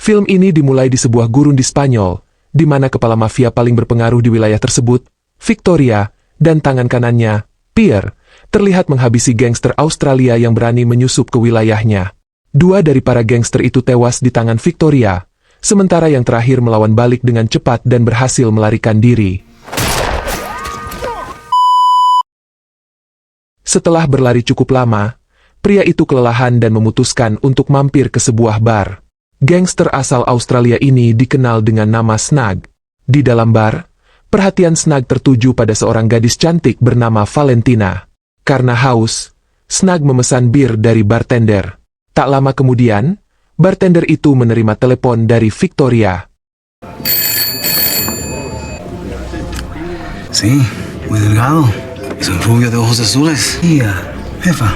Film ini dimulai di sebuah gurun di Spanyol, di mana kepala mafia paling berpengaruh di wilayah tersebut, Victoria, dan tangan kanannya, Pierre, terlihat menghabisi gangster Australia yang berani menyusup ke wilayahnya. Dua dari para gangster itu tewas di tangan Victoria, sementara yang terakhir melawan balik dengan cepat dan berhasil melarikan diri. Setelah berlari cukup lama, pria itu kelelahan dan memutuskan untuk mampir ke sebuah bar. Gangster asal Australia ini dikenal dengan nama Snug. Di dalam bar, perhatian Snug tertuju pada seorang gadis cantik bernama Valentina. Karena haus, Snug memesan bir dari bartender. Tak lama kemudian, bartender itu menerima telepon dari Victoria. Sí, muy delgado. Es un rubio de ojos azules. Iya, jefa.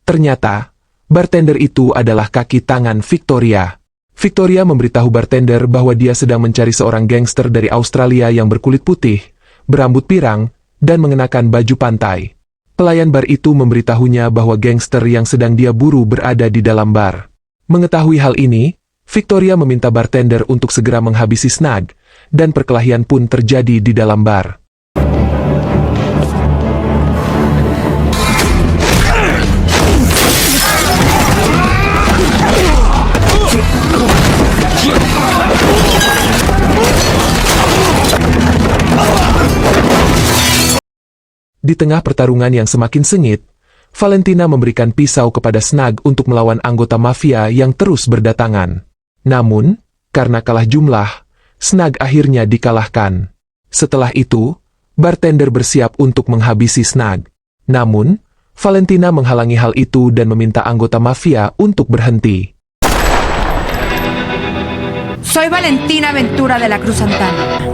Ternyata, bartender itu adalah kaki tangan Victoria. Victoria memberitahu bartender bahwa dia sedang mencari seorang gangster dari Australia yang berkulit putih, berambut pirang, dan mengenakan baju pantai. Pelayan bar itu memberitahunya bahwa gangster yang sedang dia buru berada di dalam bar. Mengetahui hal ini, Victoria meminta bartender untuk segera menghabisi Snug, dan perkelahian pun terjadi di dalam bar. Di tengah pertarungan yang semakin sengit, Valentina memberikan pisau kepada Snug untuk melawan anggota mafia yang terus berdatangan. Namun, karena kalah jumlah, Snug akhirnya dikalahkan. Setelah itu, bartender bersiap untuk menghabisi Snug. Namun, Valentina menghalangi hal itu dan meminta anggota mafia untuk berhenti. Soy Valentina Ventura de la Cruz Santana.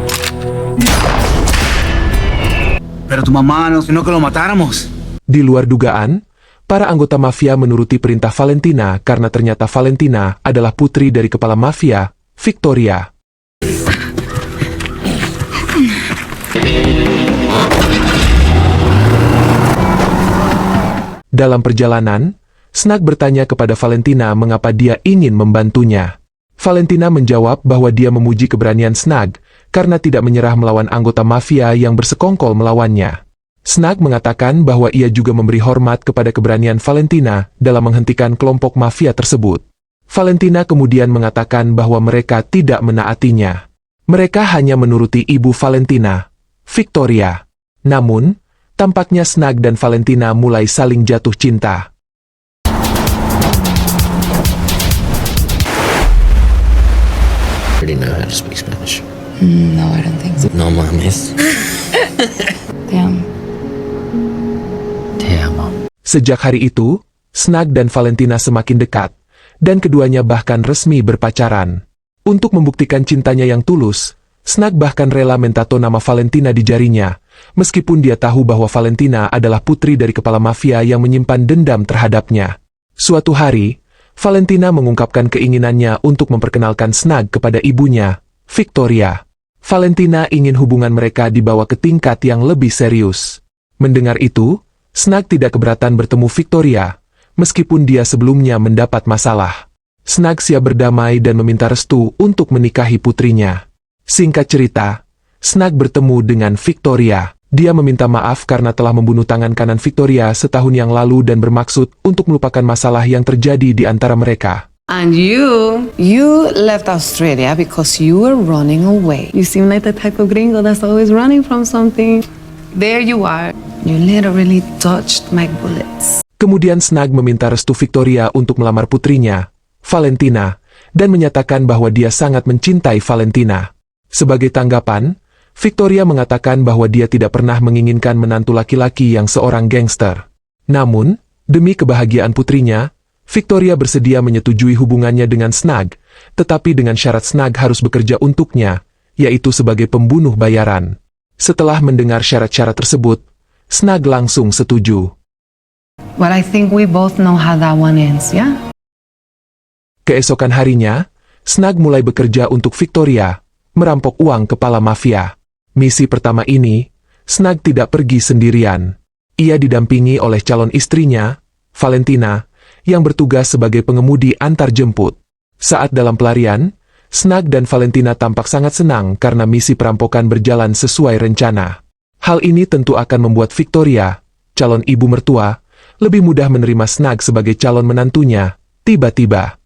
Pero tu mamá no que lo matáramos. Di luar dugaan, para anggota mafia menuruti perintah Valentina karena ternyata Valentina adalah putri dari kepala mafia, Victoria. Dalam perjalanan, Snug bertanya kepada Valentina mengapa dia ingin membantunya. Valentina menjawab bahwa dia memuji keberanian Snug karena tidak menyerah melawan anggota mafia yang bersekongkol melawannya. Snug mengatakan bahwa ia juga memberi hormat kepada keberanian Valentina dalam menghentikan kelompok mafia tersebut. Valentina kemudian mengatakan bahwa mereka tidak menaatinya. Mereka hanya menuruti ibu Valentina, Victoria. Namun, tampaknya Snug dan Valentina mulai saling jatuh cinta. Already know how to speak Spanish. No, I don't think so. No mames. Te amo. Te amo. Sejak hari itu, Snug dan Valentina semakin dekat, dan keduanya bahkan resmi berpacaran. Untuk membuktikan cintanya yang tulus, Snug bahkan rela mentato nama Valentina di jarinya, meskipun dia tahu bahwa Valentina adalah putri dari kepala mafia yang menyimpan dendam terhadapnya. Suatu hari, Valentina mengungkapkan keinginannya untuk memperkenalkan Snug kepada ibunya, Victoria. Valentina ingin hubungan mereka dibawa ke tingkat yang lebih serius. Mendengar itu, Snug tidak keberatan bertemu Victoria, meskipun dia sebelumnya mendapat masalah. Snug siap berdamai dan meminta restu untuk menikahi putrinya. Singkat cerita, Snug bertemu dengan Victoria. Dia meminta maaf karena telah membunuh tangan kanan Victoria setahun yang lalu dan bermaksud untuk melupakan masalah yang terjadi di antara mereka. And you left Australia because you were running away. You seem like the type of gringo that's always running from something. There you are. You literally dodged my bullets. Kemudian Snug meminta restu Victoria untuk melamar putrinya, Valentina, dan menyatakan bahwa dia sangat mencintai Valentina. Sebagai tanggapan, Victoria mengatakan bahwa dia tidak pernah menginginkan menantu laki-laki yang seorang gangster. Namun, demi kebahagiaan putrinya, Victoria bersedia menyetujui hubungannya dengan Snug, tetapi dengan syarat Snug harus bekerja untuknya, yaitu sebagai pembunuh bayaran. Setelah mendengar syarat-syarat tersebut, Snug langsung setuju. Well, I think we both know how that one ends, yeah? Keesokan harinya, Snug mulai bekerja untuk Victoria, merampok uang kepala mafia. Misi pertama ini, Snug tidak pergi sendirian. Ia didampingi oleh calon istrinya, Valentina, yang bertugas sebagai pengemudi antar jemput. Saat dalam pelarian, Snag dan Valentina tampak sangat senang karena misi perampokan berjalan sesuai rencana. Hal ini tentu akan membuat Victoria, calon ibu mertua, lebih mudah menerima Snag sebagai calon menantunya. Tiba-tiba,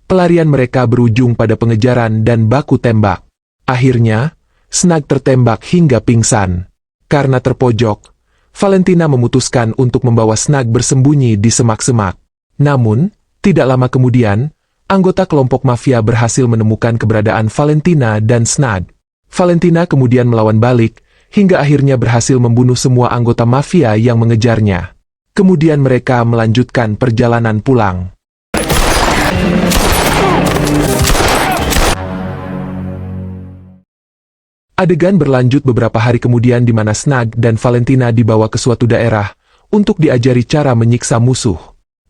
pelarian mereka berujung pada pengejaran dan baku tembak. Akhirnya, Snag tertembak hingga pingsan. Karena terpojok, Valentina memutuskan untuk membawa Snag bersembunyi di semak-semak. Namun, tidak lama kemudian, anggota kelompok mafia berhasil menemukan keberadaan Valentina dan Snag. Valentina kemudian melawan balik, hingga akhirnya berhasil membunuh semua anggota mafia yang mengejarnya. Kemudian mereka melanjutkan perjalanan pulang. Adegan berlanjut beberapa hari kemudian di mana Snag dan Valentina dibawa ke suatu daerah untuk diajari cara menyiksa musuh.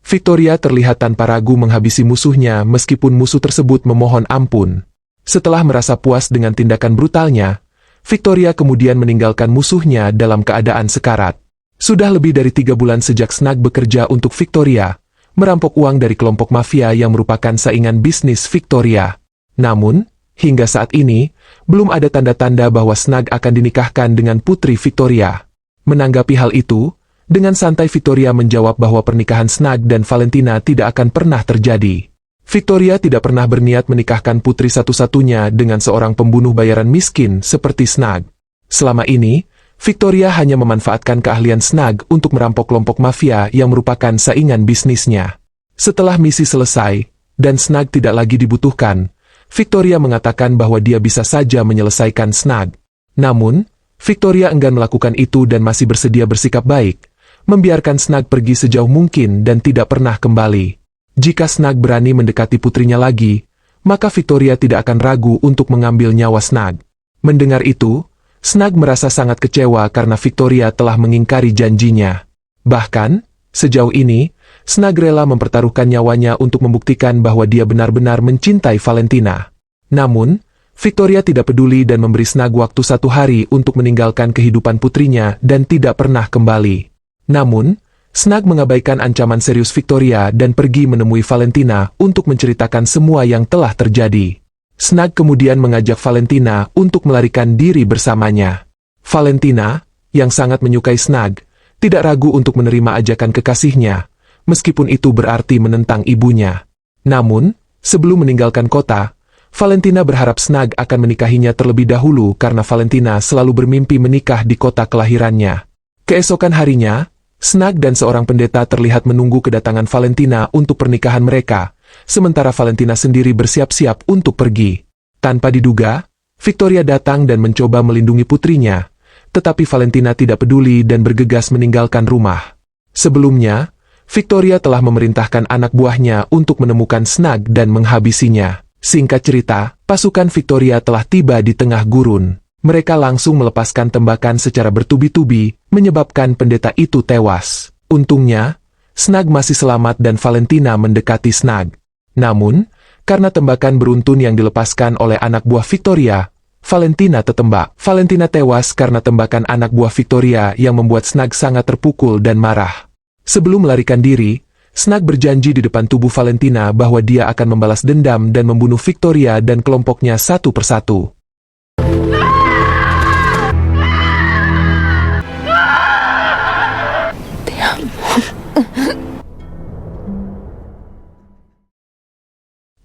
Victoria terlihat tanpa ragu menghabisi musuhnya meskipun musuh tersebut memohon ampun. Setelah merasa puas dengan tindakan brutalnya, Victoria kemudian meninggalkan musuhnya dalam keadaan sekarat. Sudah lebih dari 3 bulan sejak Snag bekerja untuk Victoria, merampok uang dari kelompok mafia yang merupakan saingan bisnis Victoria. Namun, hingga saat ini, belum ada tanda-tanda bahwa Snag akan dinikahkan dengan putri Victoria. Menanggapi hal itu, dengan santai Victoria menjawab bahwa pernikahan Snag dan Valentina tidak akan pernah terjadi. Victoria tidak pernah berniat menikahkan putri satu-satunya dengan seorang pembunuh bayaran miskin seperti Snag. Selama ini, Victoria hanya memanfaatkan keahlian Snag untuk merampok kelompok mafia yang merupakan saingan bisnisnya. Setelah misi selesai, dan Snag tidak lagi dibutuhkan, Victoria mengatakan bahwa dia bisa saja menyelesaikan Snag. Namun, Victoria enggan melakukan itu dan masih bersedia bersikap baik, membiarkan Snag pergi sejauh mungkin dan tidak pernah kembali. Jika Snag berani mendekati putrinya lagi, maka Victoria tidak akan ragu untuk mengambil nyawa Snag. Mendengar itu, Snag merasa sangat kecewa karena Victoria telah mengingkari janjinya. Bahkan, sejauh ini, Snag rela mempertaruhkan nyawanya untuk membuktikan bahwa dia benar-benar mencintai Valentina. Namun, Victoria tidak peduli dan memberi Snag waktu 1 hari untuk meninggalkan kehidupan putrinya dan tidak pernah kembali. Namun, Snag mengabaikan ancaman serius Victoria dan pergi menemui Valentina untuk menceritakan semua yang telah terjadi. Snag kemudian mengajak Valentina untuk melarikan diri bersamanya. Valentina, yang sangat menyukai Snag, tidak ragu untuk menerima ajakan kekasihnya, meskipun itu berarti menentang ibunya. Namun, sebelum meninggalkan kota, Valentina berharap Snag akan menikahinya terlebih dahulu karena Valentina selalu bermimpi menikah di kota kelahirannya. Keesokan harinya, Snag dan seorang pendeta terlihat menunggu kedatangan Valentina untuk pernikahan mereka, sementara Valentina sendiri bersiap-siap untuk pergi. Tanpa diduga, Victoria datang dan mencoba melindungi putrinya, tetapi Valentina tidak peduli dan bergegas meninggalkan rumah. Sebelumnya, Victoria telah memerintahkan anak buahnya untuk menemukan Snag dan menghabisinya. Singkat cerita, pasukan Victoria telah tiba di tengah gurun. Mereka langsung melepaskan tembakan secara bertubi-tubi, menyebabkan pendeta itu tewas. Untungnya, Snag masih selamat dan Valentina mendekati Snag. Namun, karena tembakan beruntun yang dilepaskan oleh anak buah Victoria, Valentina tertembak. Valentina tewas karena tembakan anak buah Victoria yang membuat Snag sangat terpukul dan marah. Sebelum melarikan diri, Snag berjanji di depan tubuh Valentina bahwa dia akan membalas dendam dan membunuh Victoria dan kelompoknya satu persatu.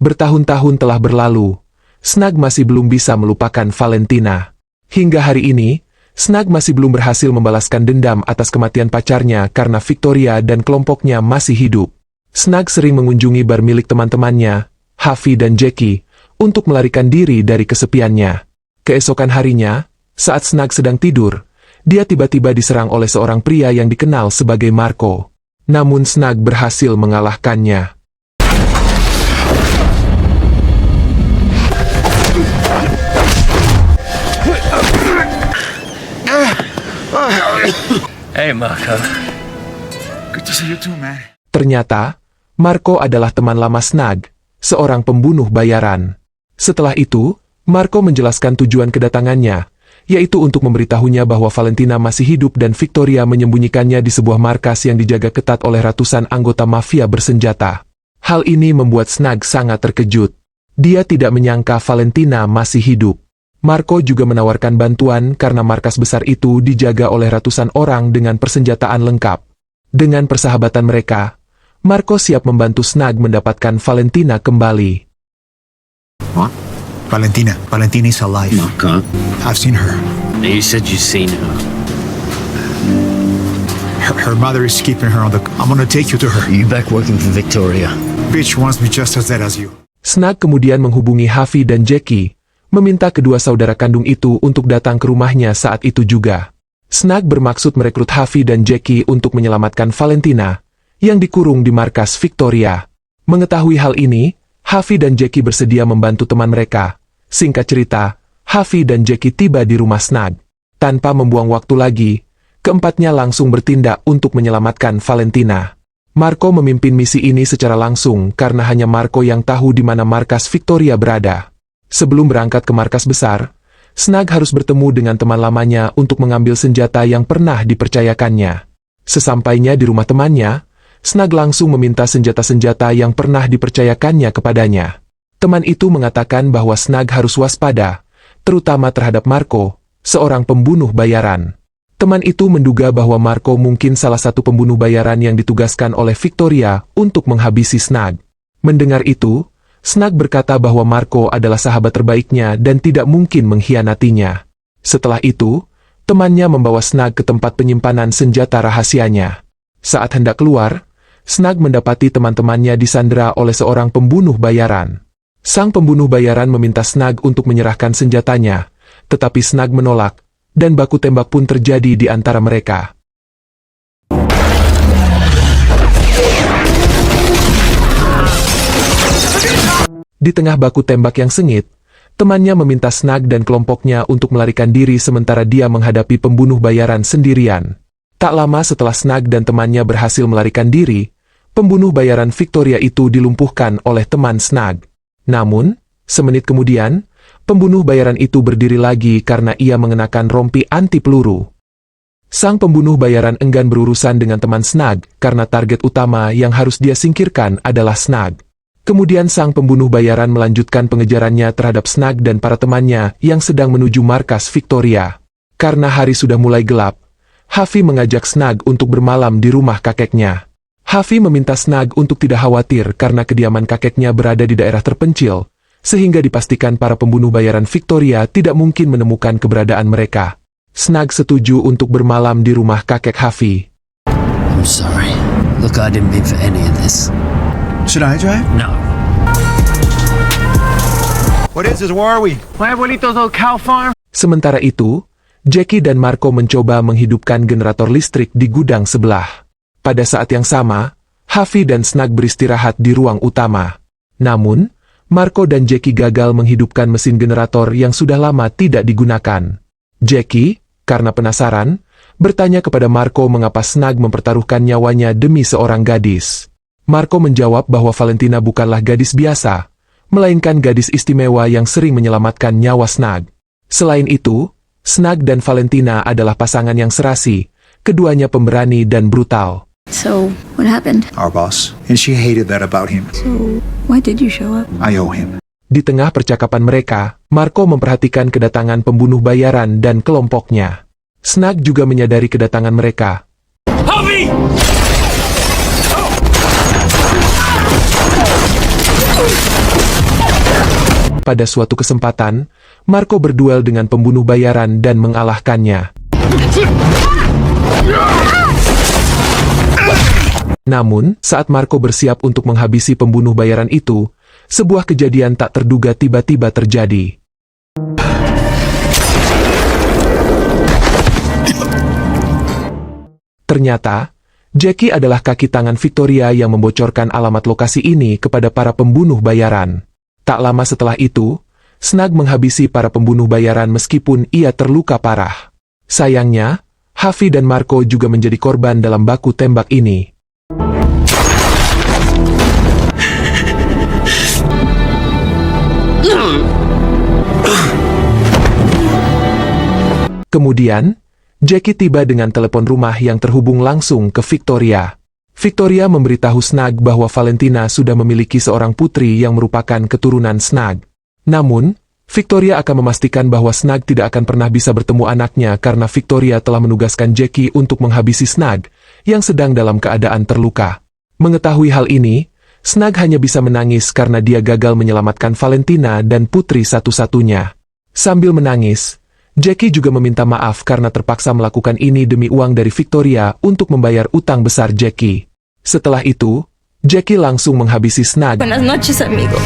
Bertahun-tahun telah berlalu, Snag masih belum bisa melupakan Valentina. Hingga hari ini, Snag masih belum berhasil membalaskan dendam atas kematian pacarnya karena Victoria dan kelompoknya masih hidup. Snag sering mengunjungi bar milik teman-temannya, Harvey dan Jackie, untuk melarikan diri dari kesepiannya. Keesokan harinya, saat Snag sedang tidur, dia tiba-tiba diserang oleh seorang pria yang dikenal sebagai Marco. Namun Snag berhasil mengalahkannya. Hey, Marco. Good to see you too, man. Ternyata, Marco adalah teman lama Snag, seorang pembunuh bayaran. Setelah itu, Marco menjelaskan tujuan kedatangannya, yaitu untuk memberitahunya bahwa Valentina masih hidup dan Victoria menyembunyikannya di sebuah markas yang dijaga ketat oleh ratusan anggota mafia bersenjata. Hal ini membuat Snag sangat terkejut. Dia tidak menyangka Valentina masih hidup. Marco juga menawarkan bantuan karena markas besar itu dijaga oleh ratusan orang dengan persenjataan lengkap. Dengan persahabatan mereka, Marco siap membantu Snag mendapatkan Valentina kembali. What? Valentina is alive. Oh, God. I've seen her. You said you've seen her. Her mother is keeping her on the... I'm gonna take you to her. You back working for Victoria? Bitch wants me just as dead as you. Snag kemudian menghubungi Harvey dan Jackie, meminta kedua saudara kandung itu untuk datang ke rumahnya saat itu juga. Snag bermaksud merekrut Harvey dan Jackie untuk menyelamatkan Valentina, yang dikurung di markas Victoria. Mengetahui hal ini, Harvey dan Jackie bersedia membantu teman mereka. Singkat cerita, Harvey dan Jackie tiba di rumah Snag. Tanpa membuang waktu lagi, keempatnya langsung bertindak untuk menyelamatkan Valentina. Marco memimpin misi ini secara langsung karena hanya Marco yang tahu di mana markas Victoria berada. Sebelum berangkat ke markas besar, Snag harus bertemu dengan teman lamanya untuk mengambil senjata yang pernah dipercayakannya. Sesampainya di rumah temannya, Snag langsung meminta senjata-senjata yang pernah dipercayakannya kepadanya. Teman itu mengatakan bahwa Snag harus waspada, terutama terhadap Marco, seorang pembunuh bayaran. Teman itu menduga bahwa Marco mungkin salah satu pembunuh bayaran yang ditugaskan oleh Victoria untuk menghabisi Snag. Mendengar itu, Snag berkata bahwa Marco adalah sahabat terbaiknya dan tidak mungkin mengkhianatinya. Setelah itu, temannya membawa Snag ke tempat penyimpanan senjata rahasianya. Saat hendak keluar, Snag mendapati teman-temannya disandera oleh seorang pembunuh bayaran. Sang pembunuh bayaran meminta Snag untuk menyerahkan senjatanya, tetapi Snag menolak, dan baku tembak pun terjadi di antara mereka. Di tengah baku tembak yang sengit, temannya meminta Snag dan kelompoknya untuk melarikan diri sementara dia menghadapi pembunuh bayaran sendirian. Tak lama setelah Snag dan temannya berhasil melarikan diri, pembunuh bayaran Victoria itu dilumpuhkan oleh teman Snag. Namun, semenit kemudian, pembunuh bayaran itu berdiri lagi karena ia mengenakan rompi anti peluru. Sang pembunuh bayaran enggan berurusan dengan teman Snag karena target utama yang harus dia singkirkan adalah Snag. Kemudian sang pembunuh bayaran melanjutkan pengejarannya terhadap Snag dan para temannya yang sedang menuju markas Victoria. Karena hari sudah mulai gelap, Harvey mengajak Snag untuk bermalam di rumah kakeknya. Harvey meminta Snag untuk tidak khawatir karena kediaman kakeknya berada di daerah terpencil, sehingga dipastikan para pembunuh bayaran Victoria tidak mungkin menemukan keberadaan mereka. Snag setuju untuk bermalam di rumah kakek Harvey. I'm sorry. Look, I didn't mean for any of this. Should I drive? No. What is this? Where are we? My abuelito's old cow farm. Sementara itu, Jackie dan Marco mencoba menghidupkan generator listrik di gudang sebelah. Pada saat yang sama, Harvey dan Snag beristirahat di ruang utama. Namun, Marco dan Jackie gagal menghidupkan mesin generator yang sudah lama tidak digunakan. Jackie, karena penasaran, bertanya kepada Marco mengapa Snag mempertaruhkan nyawanya demi seorang gadis. Marco menjawab bahwa Valentina bukanlah gadis biasa, melainkan gadis istimewa yang sering menyelamatkan nyawa Snag. Selain itu, Snag dan Valentina adalah pasangan yang serasi, keduanya pemberani dan brutal. So, what happened? Our boss. And she hated that about him. So, why did you show up? I owe him. Di tengah percakapan mereka, Marco memperhatikan kedatangan pembunuh bayaran dan kelompoknya. Snag juga menyadari kedatangan mereka. Harvey! Pada suatu kesempatan, Marco berduel dengan pembunuh bayaran dan mengalahkannya. Namun, saat Marco bersiap untuk menghabisi pembunuh bayaran itu, sebuah kejadian tak terduga tiba-tiba terjadi. Ternyata, Jackie adalah kaki tangan Victoria yang membocorkan alamat lokasi ini kepada para pembunuh bayaran. Tak lama setelah itu, Snag menghabisi para pembunuh bayaran meskipun ia terluka parah. Sayangnya, Harvey dan Marco juga menjadi korban dalam baku tembak ini. Kemudian, Jackie tiba dengan telepon rumah yang terhubung langsung ke Victoria. Victoria memberitahu Snug bahwa Valentina sudah memiliki seorang putri yang merupakan keturunan Snug. Namun, Victoria akan memastikan bahwa Snug tidak akan pernah bisa bertemu anaknya karena Victoria telah menugaskan Jackie untuk menghabisi Snug, yang sedang dalam keadaan terluka. Mengetahui hal ini, Snug hanya bisa menangis karena dia gagal menyelamatkan Valentina dan putri satu-satunya. Sambil menangis, Jackie juga meminta maaf karena terpaksa melakukan ini demi uang dari Victoria untuk membayar utang besar Jackie. Setelah itu, Jackie langsung menghabisi Snug. Buenas noches, amigo.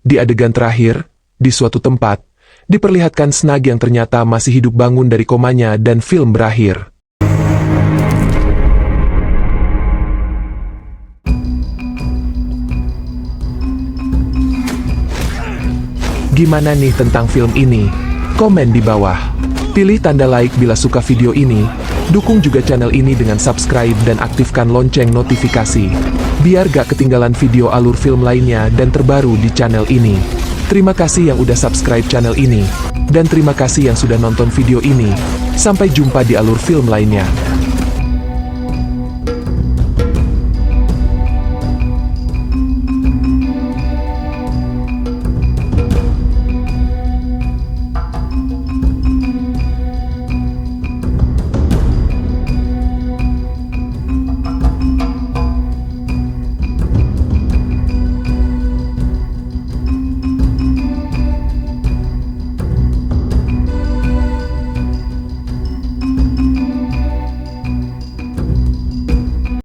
Di adegan terakhir, di suatu tempat, diperlihatkan Snug yang ternyata masih hidup bangun dari komanya dan film berakhir. Gimana nih tentang film ini? Komen di bawah. Pilih tanda like bila suka video ini. Dukung juga channel ini dengan subscribe dan aktifkan lonceng notifikasi, biar gak ketinggalan video alur film lainnya dan terbaru di channel ini. Terima kasih yang udah subscribe channel ini, dan terima kasih yang sudah nonton video ini. Sampai jumpa di alur film lainnya.